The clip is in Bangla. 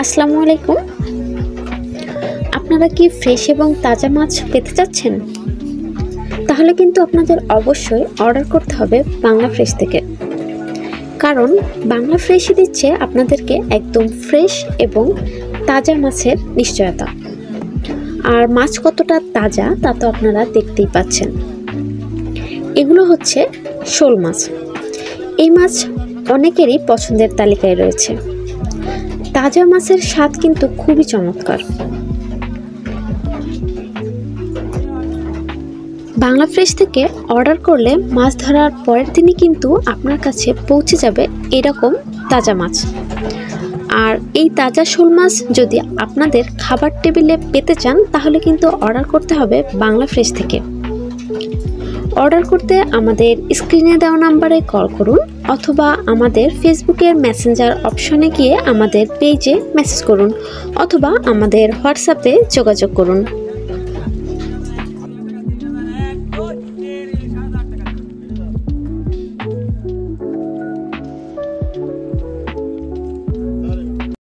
আসসালামু আলাইকুম। আপনারা কি ফ্রেশ এবং তাজা মাছ পেতে চাচ্ছেন? তাহলে কিন্তু আপনাদের অবশ্যই অর্ডার করতে হবে বাংলা ফ্রেশ থেকে, কারণ বাংলা ফ্রেশই দিচ্ছে আপনাদেরকে একদম ফ্রেশ এবং তাজা মাছের নিশ্চয়তা। আর মাছ কতটা তাজা তা তো আপনারা দেখতেই পাচ্ছেন। এগুলো হচ্ছে শোল মাছ। এই মাছ অনেকেরই পছন্দের তালিকায় রয়েছে। তাজা মাছের স্বাদ কিন্তু খুবই চমৎকার। বাংলা ফ্রেশ থেকে অর্ডার করলে মাছ ধরার পরের দিনই কিন্তু আপনার কাছে পৌঁছে যাবে এরকম তাজা মাছ। আর এই তাজা শোল মাছ যদি আপনাদের খাবার টেবিলে পেতে চান তাহলে কিন্তু অর্ডার করতে হবে বাংলা ফ্রেশ থেকে। অর্ডার করতে আমাদের স্ক্রিনে দেওয়া নাম্বারে কল করুন অথবা আমাদের ফেসবুকের মেসেঞ্জার অপশনে গিয়ে আমাদের পেজে মেসেজ করুন অথবা আমাদের হোয়াটসঅ্যাপে যোগাযোগ করুন।